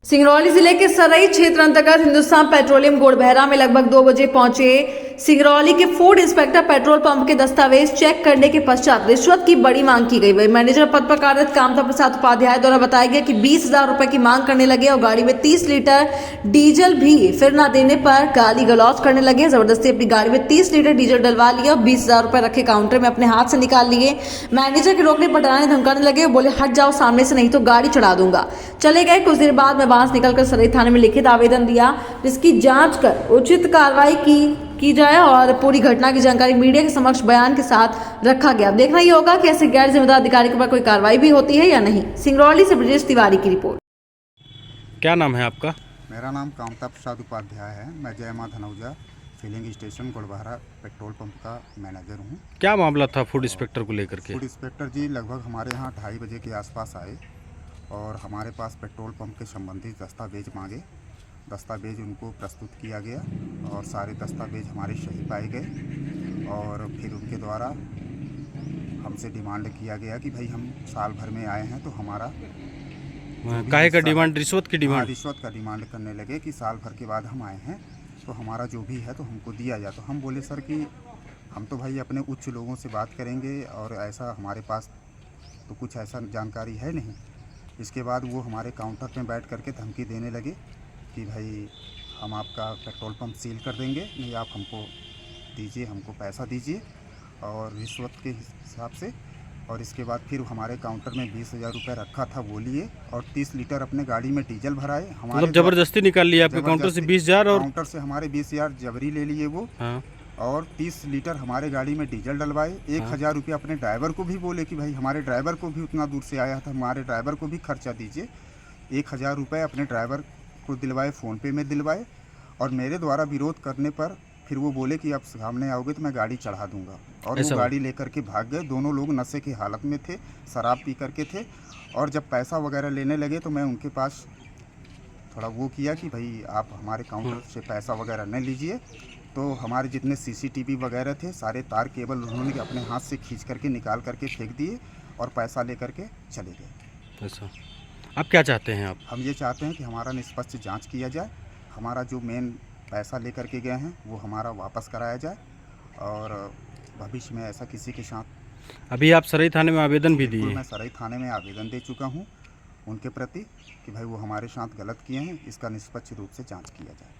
सिंगरौली जिले के सरई क्षेत्र अंतर्गत हिंदुस्तान पेट्रोलियम गोड़बहरा में लगभग 2 बजे पहुंचे सिंगरौली के फूड इंस्पेक्टर पेट्रोल पंप के दस्तावेज चेक करने के पश्चात रिश्वत की बड़ी मांग की गई। वही मैनेजर पद पर कार्यरत कामता प्रसाद उपाध्याय द्वारा बताया गया कि 20,000 रुपए की मांग करने लगे और गाड़ी में 30 लीटर डीजल भी फिर न देने पर गाली गलौज करने लगे। जबरदस्ती अपनी गाड़ी में 30 लीटर डीजल डलवा लिया और 20,000 रुपए रखे काउंटर में अपने हाथ से निकाल लिए। मैनेजर के रोकने पर डराने धमकाने लगे, बोले हट जाओ सामने से नहीं तो गाड़ी चढ़ा दूंगा। चले गए। कुछ देर बाद में वहां निकलकर सरई थाने में लिखित आवेदन दिया, जिसकी जांच कर उचित कार्रवाई की जाए और पूरी घटना की जानकारी मीडिया के समक्ष बयान के साथ रखा गया। देखना ही होगा कि ऐसे गैर जिम्मेदार अधिकारी के ऊपर कोई कार्रवाई भी होती है या नहीं। सिंगरौली से ब्रजेश तिवारी की रिपोर्ट। क्या नाम है आपका? मेरा नाम कामता प्रसाद उपाध्याय है। मैं Jai Maa Dhanauja filling station Godbahra petrol pump का मैनेजर हूँ। क्या मामला था फूड इंस्पेक्टर को लेकर के? फूड इंस्पेक्टर जी लगभग हमारे यहाँ 2:30 बजे के आसपास आए और हमारे पास पेट्रोल पंप के संबंधित दस्तावेज मांगे। दस्तावेज उनको प्रस्तुत किया गया और सारे दस्तावेज हमारे सही पाए गए और फिर उनके द्वारा हमसे डिमांड किया गया कि भाई हम साल भर में आए हैं तो हमारा काहे का डिमांड? रिश्वत की डिमांड? रिश्वत का डिमांड करने लगे कि साल भर के बाद हम आए हैं तो हमारा जो भी है तो हमको दिया जाए। तो हम बोले सर कि हम तो भाई अपने उच्च लोगों से बात करेंगे और ऐसा हमारे पास तो कुछ ऐसा जानकारी है नहीं। इसके बाद वो हमारे काउंटर पे बैठ करके धमकी देने लगे कि भाई हम आपका पेट्रोल पंप सील कर देंगे, नहीं आप हमको दीजिए, हमको पैसा दीजिए और रिश्वत के हिसाब से। और इसके बाद फिर हमारे काउंटर में 20,000 रुपये रखा था वो लिए और 30 लीटर अपने गाड़ी में डीजल भराए। हमारे मतलब जबरदस्ती निकाल लिया आपके काउंटर से 20,000? और काउंटर से हमारे 20,000 जबरी ले लिए वो। हाँ। और 30 लीटर हमारे गाड़ी में डीजल डलवाए। 1,000 रुपये अपने ड्राइवर को भी बोले कि भाई हमारे ड्राइवर को भी उतना दूर से आया था, हमारे ड्राइवर को भी खर्चा दीजिए। 1,000 रुपये अपने ड्राइवर को दिलवाए, फ़ोनपे में दिलवाए। और मेरे द्वारा विरोध करने पर फिर वो बोले कि आप सामने आओगे तो मैं गाड़ी चढ़ा दूंगा और वो गाड़ी लेकर के भाग गए। दोनों लोग नशे की हालत में थे, शराब पी करके थे। और जब पैसा वगैरह लेने लगे तो मैं उनके पास थोड़ा वो किया कि भाई आप हमारे काउंटर से पैसा वगैरह न लीजिए। तो हमारे जितने CCTV वगैरह थे सारे तार केबल उन्होंने अपने हाथ से खींच करके निकाल करके फेंक दिए और पैसा लेकर के चले गए। ऐसा आप क्या चाहते हैं? हम ये चाहते हैं कि हमारा निष्पक्ष जांच किया जाए, हमारा जो मेन पैसा लेकर के गए हैं वो हमारा वापस कराया जाए और भविष्य में ऐसा किसी के साथ। अभी आप सरई थाने में आवेदन भी दिए? मैं सरई थाने में आवेदन दे चुका हूँ उनके प्रति कि भाई वो हमारे साथ गलत किए हैं, इसका निष्पक्ष रूप से जाँच किया जाए।